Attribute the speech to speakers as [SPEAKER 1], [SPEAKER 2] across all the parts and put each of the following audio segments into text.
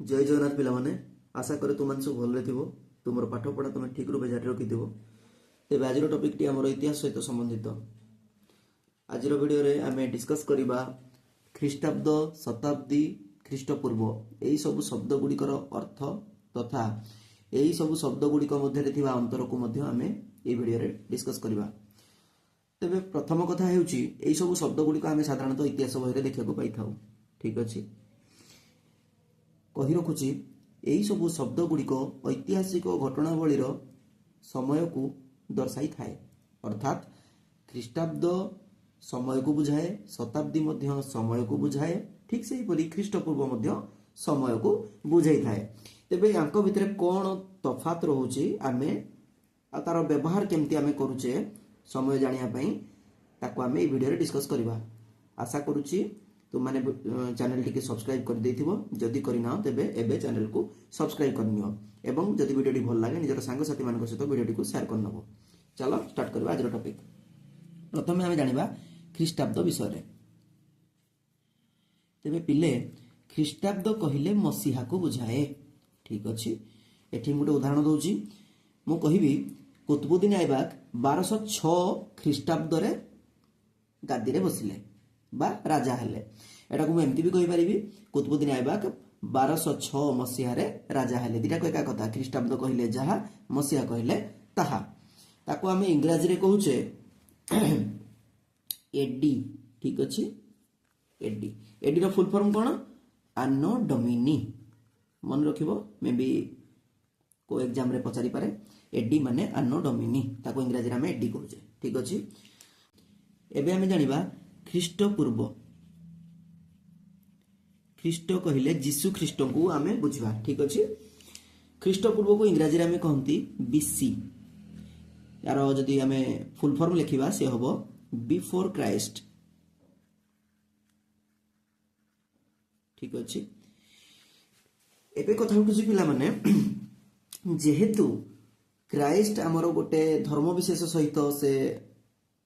[SPEAKER 1] जय जगन्नाथ पिला माने आशा करे तुम सब भले थो तुम पाठ पढ़ा तुम ठीक रूप जारी रखि तेज आज टपिक टी आम इतिहास सहित संबंधित आज भिडियो आम डिस्कस करवा ख्रीष्टाब्द शताब्दी ख्रीष्टपूर्व यही सब शब्द गुड़िकर अर्थ तथा यही सब शब्द गुड़िक मध्य अंतर को आम ये भिडियो डिस्कस करवा तेरे प्रथम कथा यही सब शब्द गुड़िक आम साधारणतः इतिहास बही देखा पाई था ठीक अच्छे कही रखुची यही सब शब्द गुड़िक ऐतिहासिक घटनावलीर समय को दर्शाई थाए अर्थात ख्रीष्टाब्द समय को बुझाए शताब्दी मध्य समय को बुझाए ठीक से हीपरि ख्रीष्टपूर्व मध्य समय को बुझाई थाए तेबे यांक भितर कौन तफात रोचे आमे तार व्यवहार केमती आमे करूचे समय जानिया पई ताको आमे ए वीडियो रे डिस्कस करबा आशा करूची तुम मैंने चैनल टी सब्सक्राइब कर देथिबो जदि करिना तेबे एबे चैनल को सब्सक्राइब करनियो एवं जदि वीडियो टी भल लागे निजर सांग साथी मान सहित वीडियो टी को शेयर करनबो चलो स्टार्ट करबा आज टॉपिक प्रथमे हम जानिबा ख्रीष्टाब्द विषय रे तेबे पिले ख्रीष्टाब्द कहिले मसीहा को बुझाए ठीक अछि एठी गोटे उदाहरण दउची मु कहिबी कुतुबुद्दीन ऐबक 1206 ख्रीष्टाब्द रे गादी रे बसिले बा राजा हेले एटा को एमती भी कहि परिबी कुतुबुद्दीन ऐबक 1206 मसीहा रे राजा हेले दिटा को एका कथा ख्रीष्टाब्द कहिले जहा मसीहा कहिले ताहा ताको हम इंग्रजी रे कहूचे एडी ठीक अछि एडी रो फुल फॉर्म कोन अन्नो डोमिनी मन रखिबो मे बी को एग्जाम रे पचारि पारे एडी माने अन्नो डोमिनी ताको इंग्रजी रे हम एडी कहूचे ठीक अछि एबे हम जानिबा ख्रीष्टपूर्व ख्रीष्ट कहिले जीशु ख्रीष्ट को आमे बुझवा ठीक अछि ख्रीष्टपूर्व को इंग्रजी रे आमे कहंती बीसी यार जदि आमे फुल फॉर्म लिखिबा से हबो बिफोर क्राइस्ट ठीक अछि एबे कथा उठुची पिला माने जेहेतु क्राइस्ट हमरो गोटे धर्म विशेष सहित से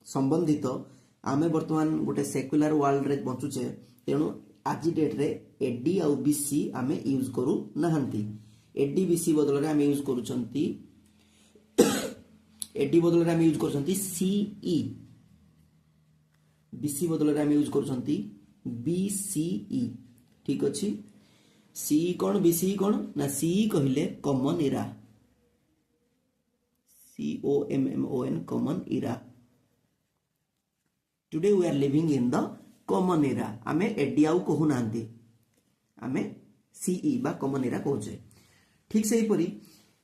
[SPEAKER 1] संबंधित आमे वर्तमान गोटे सेक्युलर वर्ल्ड रे बचुचे तेणु आज डेट रे एडी आ बीसी आमे यूज करू नहंती एडी बीसी बदल रे आमे यूज करूचंती एडी बदल रे आमे यूज करूचंती सीई बीसी बदल रे आमे यूज करूचंती बीसीई ठीक अछि सी कोन बीसी कोन ना सी कहिले common era COMMON common era today we are living in the common era आमे एडी आउ कहू नांती आमे सीई बा कॉमन एरा कहूचे ठीक से हीपरि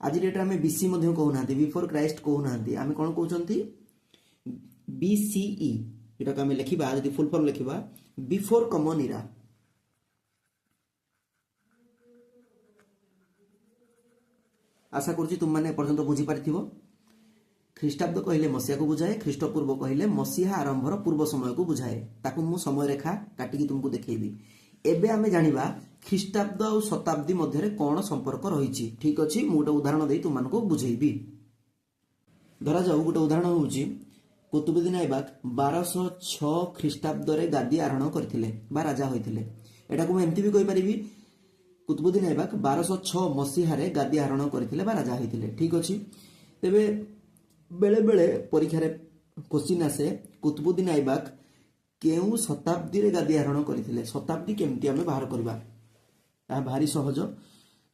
[SPEAKER 1] आज डेट आमे बीसी मध्ये कहू नांती बिफोर क्राइस्ट कहू नांती आमे कोन कहउचंती बीसीई एटा का आमे लिखिबा जदि फुल फॉर्म लिखिबा बिफोर कॉमन एरा आशा करूची तुम माने पर्यंत बुझी पारिथिबो ख्रीष्टाब्द कहिले मसीहा को बुझाए ख्रीष्टपूर्व कहिले मसीहा आरंभर पूर्व समय को बुझाए ताकू मु समय रेखा काटिकी तुमको देखैबी एबे आमे जानिबा ख्रीष्टाब्द और शताब्दी मध्य रे कोन संपर्क रहिछि ठीक अछि मु गोटे उदाहरण देई तुम मानको बुझैबी धरा जाऊ गोटे उदाहरण होउछि कुतुबुद्दीन ऐबक 1206 ख्रीष्टाब्द रे गादी आरोहण करथिले बा राजा होइथिले एटा को एमती भी कहि परिबी कुतुबुद्दीन ऐबक 1206 मसीहा रे गादी आरोहण करथिले बा राजा होइथिले ठीक अछि तेबे बेले बेले परीक्षा रे क्वेश्चन आसे कुतुबुद्दीन ऐबक केउ शताब्दी रे गादी आरोहण करथिले शताब्दी केमती हमें बाहर करबा ता भारी सहज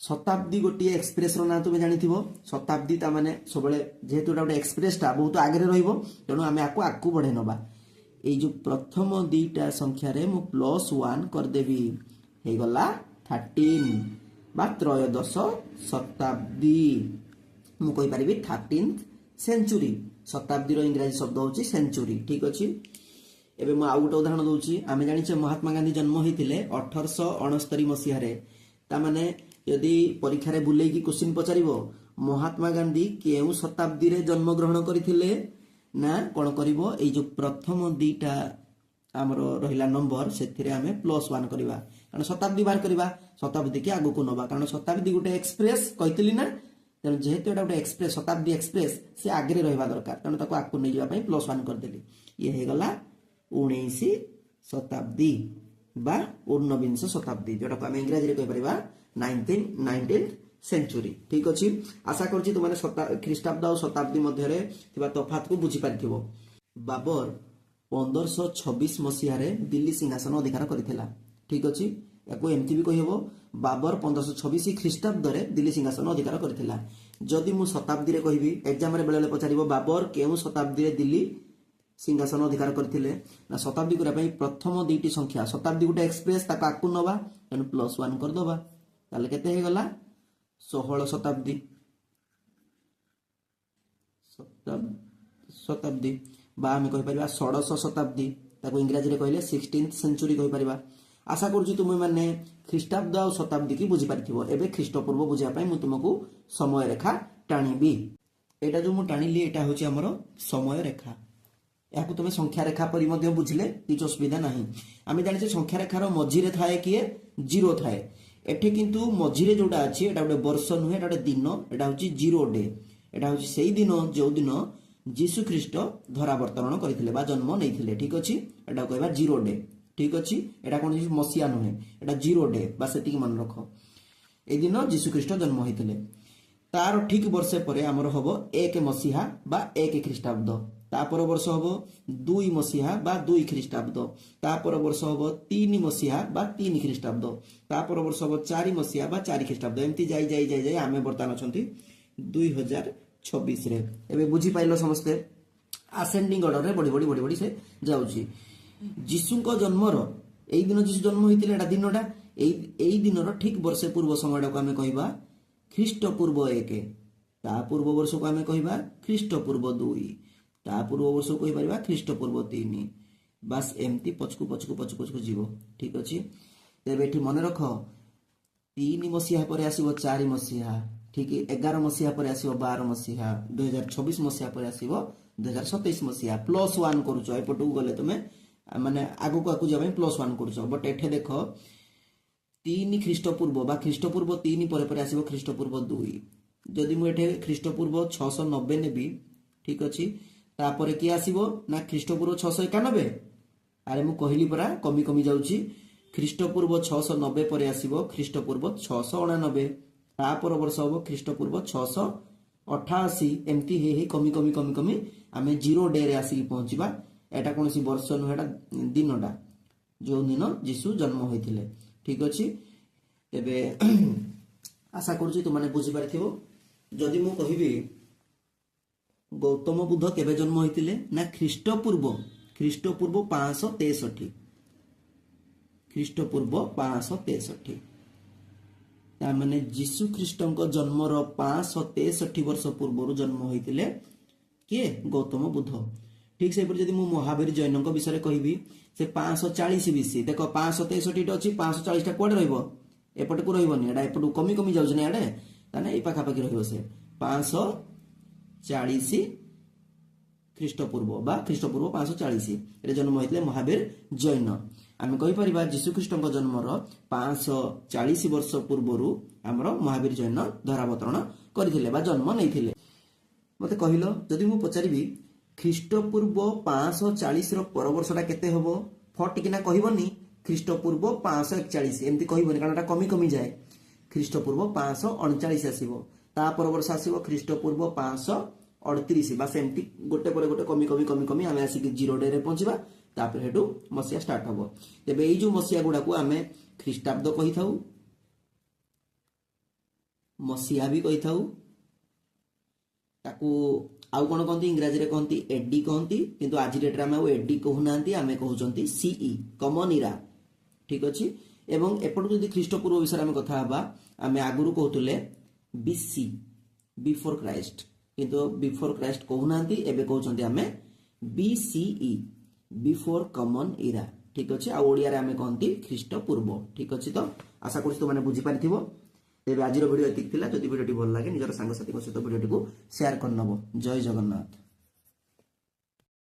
[SPEAKER 1] शताब्दी गोटी एक्सप्रेस रो ना तुमे जानिथिबो शताब्दी ता माने सबले जेहेतु गोटे एक्सप्रेस ता बहुत आगे रे रहइबो तेनु हमें आकु बढ़े नबा ए जो प्रथम दुईटा संख्या रे मु +1 कर देबी हे गला 13 बा त्रयोदश शताब्दी मु कहि परिबी 13th सेंचुरी शताब्दी रो इंग्रजी शब्द होची सेंचुरी ठीक अछि एबे म आउ गोटे उदाहरण दउची आमे जानि छे महात्मा गांधी जन्म होइतिले 1869 मसीहा रे ता माने यदि परीक्षा रे बुलेई की क्वेश्चन पचारिबो महात्मा गांधी केउ शताब्दी रे जन्म ग्रहण करिथिले ना कोन करिवो ए जो प्रथम दुईटा हमरो रहिला नंबर सेथिरे आमे +1 करबा कारण शताब्दी बार करबा शताब्दी के आगु को नबा कारण शताब्दी गोटे एक्सप्रेस कहितली ना तेणु जेहेतु एटा गोटे एक्सप्रेस शताब्दी एक्सप्रेस से आगे रहिबा दरकार तेणु ताको आगु नै जिबा पई +1 कर देली ये हे गला 19 शताब्दी बा 19 शताब्दी जोटा को आमे इंग्रजी रे कहि परिबा 19th सेंचुरी। ठीक अच्छे, आशा करुच्ची तुमने ख्रीष्टाब्द और शताब्दी मध्य तफात को बुझी पारिथिबो। बाबर 1526 मसीह दिल्ली सिंहासन अधिकार करथिला। ठीक अच्छे, याको एमती भी कहि हबो बाबर 1526 ख्रीष्टाब्द रे दिल्ली सिंहासन अधिकार करथिला। जदि मु शताब्दी रे कहिबी एग्जाम रे बेले पचारिबो बाबर केउ शताब्दी रे दिल्ली सिंहासन अधिकार करथिले ना शताब्दी करा पई प्रथम दुईटी संख्या शताब्दी गुटे एक्सप्रेस ताको आकु नबा एन +1 कर दबा ताले केते हे गला 16 शताब्दी बा आम कहि परिबा 16 शताब्दी ताको इंग्रजी रे कहले 16th सेंचुरी कहि परिबा। आशा करूची तुम मैंने ख्रीष्टाब्द और शताब्दी की बुझी पारिथिबो। एबे ख्रीष्टपूर्व बुझिया पई मु तुमको समय रेखा टाणीबी। एटा जो मु टाणीली एटा होची हमरो समय रेखा। याकु तुम संख्या रेखा परि मध्ये बुझिले किछ असुविधा नाही। आमे जानिछे संख्या रेखार मझिरे थाए किए जीरो थाए। एठे किंतु मझिरे जोटा अछि एटा गोटे वर्ष नुहे एटा गोटे दिन एटा होची जीरो डे। एटा होची सेही दिन जो दिन जीसु ख्रीष्ट धरावर्तन करथिले बा जन्म नैथिले। ठीक अछि, एटा कहबा जीरो डे। ठीक अच्छी, एटा कौन मसीहा नुहे एटा जीरो डे बा सेतिकी मन रख। ए दिन जीशु ख्रीष्ट जन्म होइतिले। तार ठीक वर्षे परे हमर हबो 1 मसीहा बा 1 ख्रीष्टाब्द। तापर वर्ष हबो 2 मसीहा बा 2 ख्रीष्टाब्द। तापर वर्ष हबो 3 मसीहा बा 3 ख्रीष्टाब्द। तापर वर्ष हबो 4 मसीहा बा 4 ख्रीष्टाब्द। एमती जाई जाई जाई जाई आमे वर्तमान अछंती 2026 रे। एबे बुझी पाइलो समस्ते असेंडिंग ऑर्डर रे बड़ी बड़ी बड़ी बड़ी से जाउची। जीशुଙ୍କ जन्मर एई दिन जीशु जन्म होइतिले एटा दिनटा एई दिनर ठीक वर्षे पूर्व समयटा को आमे कहिबा ख्रीष्टपूर्व 1। ता पूर्व वर्ष को आमे कहिबा ख्रीष्टपूर्व 2। ता पूर्व वर्ष को कहि परिबा ख्रीष्टपूर्व 3। बस एमती पछकु पछकु पछकु पछकु जीवो। ठीक अछि, तेबे एठी मन रख 3 मसीहा परे आसीबो 4 मसीहा। ठीक 11 मसीहा परे आसीबो 12 मसीहा। 2026 मसीहा परे आसीबो 2027 मसीहा। +1 करूचो एपटू गले तमे माने आगु को आगु जाबे +1 करूचो। बट एठे देखो 3 ख्रीष्टपूर्व बा ख्रीष्टपूर्व 3 परे परे आसीबो ख्रीष्टपूर्व 2। जदि मु एठे ख्रीष्टपूर्व 690 नेबी ठीक अछि, तापरे की आसीबो ना ख्रीष्टपूर्व 691। अरे मु कहली परा कमी कमी जाउची। ख्रीष्टपूर्व 690 परे आसीबो ख्रीष्टपूर्व 689। तापर वर्ष हबो ख्रीष्टपूर्व 688। एमती हे हे कमी कमी कमी कमी आमे जीरो डे रे आसी पहुंचीबा। एटा कोनसी वर्ष नु एटा दिनटा जो दिन जीशु जन्म होइथिले। ठीक अछि, एबे आशा करूची तुम माने बुझी पारिथिबो। जदि मु कहिबी गौतम बुद्ध केबे जन्म होइथिले ना ख्रीष्टपूर्व 563। ख्रीष्टपूर्व 563 ता माने जीशु ख्रीष्टଙ୍କ जन्मर 563 वर्ष पूर्व जन्म होइथिले के गौतम बुद्ध। ठीक से जदि मु महावीर जैनଙ୍କ विषय कहबी से 540 बीसी। देखो 563 अछि 540 टा कोड रहइबो एपट को रहइबोनी एडा एपट कमी कमी जाउछ ने एडे ताने ए पाखा पाखी रहइबो से 540 ख्रीष्टपूर्व बा ख्रीष्टपूर्व 540 रे जन्म होइतले महावीर जैन। आमे कहि परिबा जीशु ख्रीष्टଙ୍କ जन्मर 540 वर्ष पूर्वरु हमरो महावीर जैन धरावतरण करथिले बा जन्म नैथिले। मते कहिलो जदि मु पचारिबी ख्रीष्टपूर्व 540 रो पर वर्षटा केते हबो फट किना कहिबोनी ख्रीष्टपूर्व 541 एमती कहिबोनी कारण एटा कमी कमी जाए। ख्रीष्टपूर्व 539 आसीबो। ता पर वर्ष आसीबो ख्रीष्टपूर्व 538। बस एमती गोटे पर गोटे कमी कमी कमी कमी आमे आसी जीरो डे रे पहुंचीबा। तापर हेटू मसिया स्टार्ट हबो। तेबे एई जो मसिया गुडा को आमे ख्रीष्टाब्द कहि थाउ, मसिया भी कहि थाउ, ताकू आउ कोन कहंती इंग्रजी रे कहंती एडी कहंती, किंतु आज डेट रे आमे एडी कहू नांती आमे कहउचंती सीई कॉमन इरा। ठीक अछि, एवं एपट जदि ख्रीष्टपूर्व विषय आमे कथा हबा आमे आगुरु कहउतले बीसी बिफोर क्राइस्ट, किंतु बिफोर क्राइस्ट कहू नांती एबे कहउचंती आमे बीसीई बिफोर कॉमन इरा। ठीक अछि, आ ओडिया रे आमे कहंती ख्रीष्टपूर्व। ठीक अछि, तो आशा करूछी तो माने बुझी पारिथिबो। तेबे आजिर वीडियो एतिक थिला। जदि वीडियोटी भल लागे निजर सांग साथी सहित वीडियोटी को शेयर करनबो। जय जगन्नाथ।